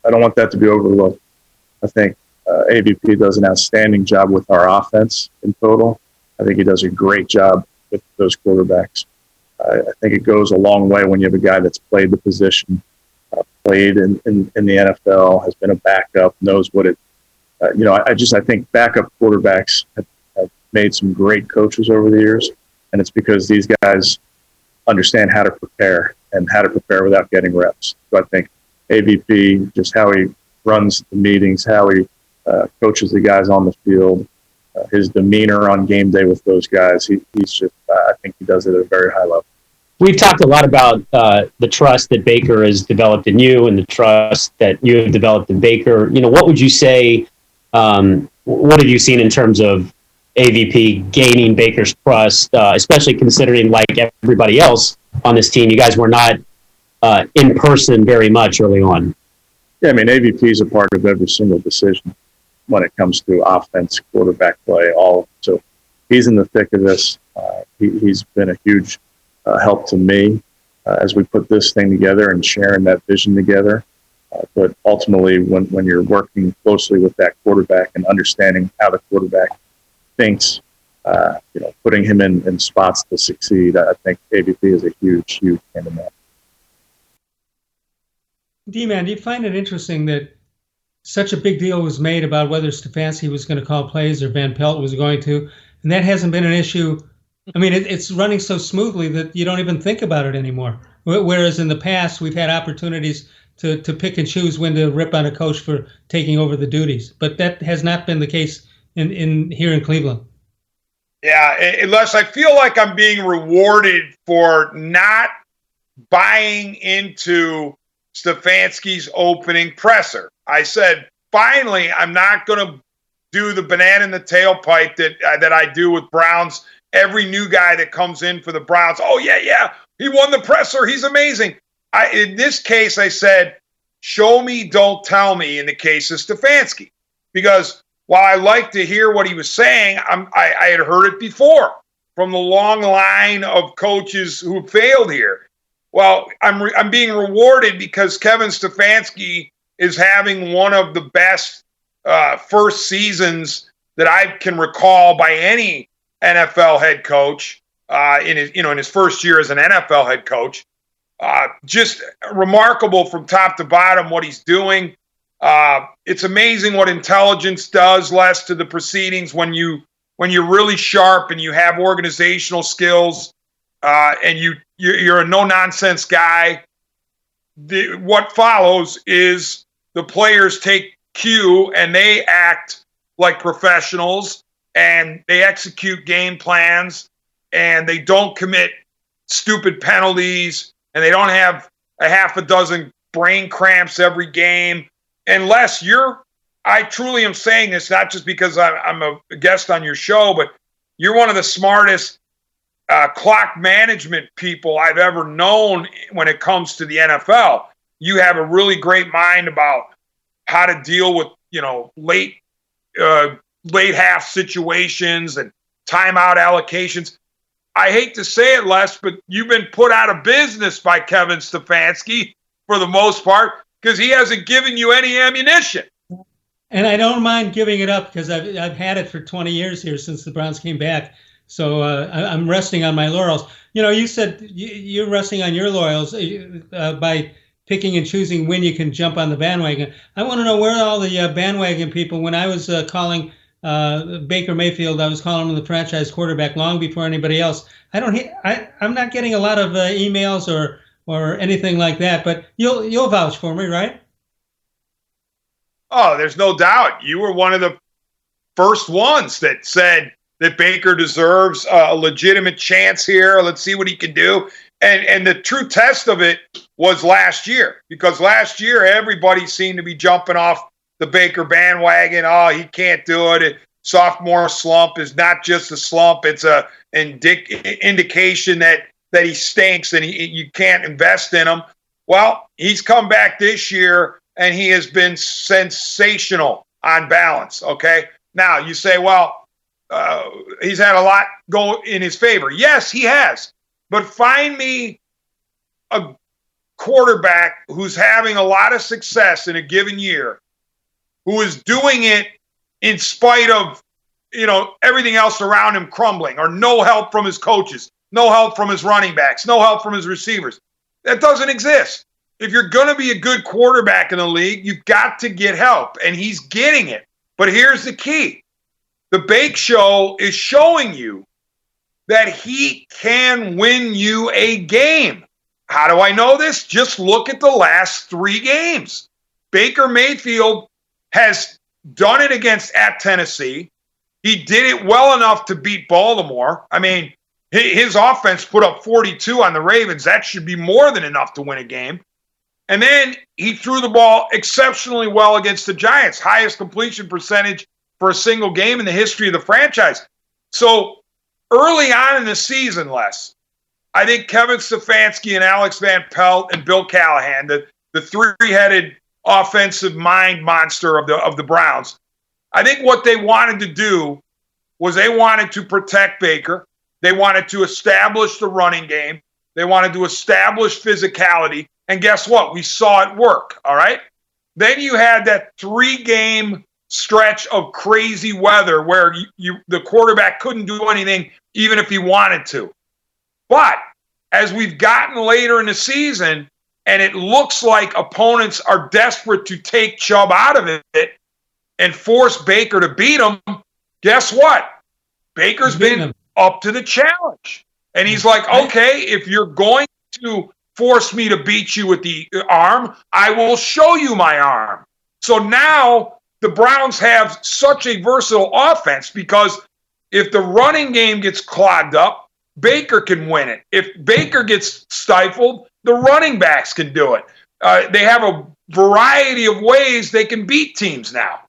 I don't want that to be overlooked. I think AVP does an outstanding job with our offense in total. I think he does a great job with those quarterbacks. I think it goes a long way when you have a guy that's played the position, played in the NFL, has been a backup, knows what it. I think backup quarterbacks have made some great coaches over the years, and it's because these guys understand how to prepare and how to prepare without getting reps. So I think AVP, just how he runs the meetings, how he coaches the guys on the field, his demeanor on game day with those guys, he's just, I think he does it at a very high level. We've talked a lot about the trust that Baker has developed in you and the trust that you have developed in Baker. What would you say, what have you seen in terms of AVP gaining Baker's trust, especially considering, like everybody else on this team, you guys were not in person very much early on? Yeah, AVP is a part of every single decision when it comes to offense, quarterback play, all. So he's in the thick of this. He's been a huge help to me as we put this thing together and sharing that vision together. But ultimately, when you're working closely with that quarterback and understanding how the quarterback thinks, putting him in spots to succeed, I think AVP is a huge, huge hand in that. D-Man, do you find it interesting that such a big deal was made about whether Stefanski was going to call plays or Van Pelt was going to, and that hasn't been an issue? It's running so smoothly that you don't even think about it anymore. Whereas in the past, we've had opportunities to pick and choose when to rip on a coach for taking over the duties. But that has not been the case in here in Cleveland. Yeah, unless I feel like I'm being rewarded for not buying into Stefanski's opening presser. I said, finally, I'm not going to do the banana in the tailpipe that I do with Browns. Every new guy that comes in for the Browns, oh, yeah, he won the presser. He's amazing. In this case, I said, show me, don't tell me in the case of Stefanski. Because while I like to hear what he was saying, I had heard it before from the long line of coaches who failed here. Well, I'm being rewarded because Kevin Stefanski is having one of the best first seasons that I can recall by any NFL head coach in his first year as an NFL head coach. Just remarkable from top to bottom what he's doing. It's amazing what intelligence does, Les, to the proceedings when you're really sharp and you have organizational skills and you're a no-nonsense guy. What follows is the players take cue and they act like professionals and they execute game plans and they don't commit stupid penalties and they don't have a half a dozen brain cramps every game. Unless I truly am saying this, not just because I'm a guest on your show, but you're one of the smartest clock management people I've ever known when it comes to the NFL. You have a really great mind about how to deal with, late half situations and timeout allocations. I hate to say it, Les, but you've been put out of business by Kevin Stefanski for the most part because he hasn't given you any ammunition. And I don't mind giving it up because I've had it for 20 years here since the Browns came back. So I'm resting on my laurels. You said you're resting on your laurels by picking and choosing when you can jump on the bandwagon. I want to know where all the bandwagon people, when I was calling Baker Mayfield, I was calling him the franchise quarterback long before anybody else. I'm not getting a lot of emails or anything like that, but you'll vouch for me, right? Oh, there's no doubt. You were one of the first ones that said that Baker deserves a legitimate chance here. Let's see what he can do. And the true test of it was last year, because last year everybody seemed to be jumping off the Baker bandwagon. Oh, he can't do it. Sophomore slump is not just a slump. It's a indication that he stinks and you can't invest in him. Well, he's come back this year and he has been sensational on balance. Okay. Now you say, well, he's had a lot go in his favor. Yes, he has. But find me a quarterback who's having a lot of success in a given year, who is doing it in spite of, everything else around him crumbling, or no help from his coaches, no help from his running backs, no help from his receivers. That doesn't exist. If you're going to be a good quarterback in the league, you've got to get help, and he's getting it. But here's the key. The Bake Show is showing you that he can win you a game. How do I know this? Just look at the last 3 games. Baker Mayfield has done it at Tennessee. He did it well enough to beat Baltimore. I mean, his offense put up 42 on the Ravens. That should be more than enough to win a game. And then he threw the ball exceptionally well against the Giants, highest completion percentage for a single game in the history of the franchise. So early on in the season, Les, I think Kevin Stefanski and Alex Van Pelt and Bill Callahan, the three-headed offensive mind monster of the Browns, I think what they wanted to do was they wanted to protect Baker. They wanted to establish the running game. They wanted to establish physicality. And guess what? We saw it work, all right? Then you had that 3-game stretch of crazy weather where the quarterback couldn't do anything even if he wanted to. But as we've gotten later in the season, and it looks like opponents are desperate to take Chubb out of it and force Baker to beat him, guess what? Baker's been up to the challenge. And he's like, okay, if you're going to force me to beat you with the arm, I will show you my arm. So now the Browns have such a versatile offense because if the running game gets clogged up, Baker can win it. If Baker gets stifled, the running backs can do it. They have a variety of ways they can beat teams now.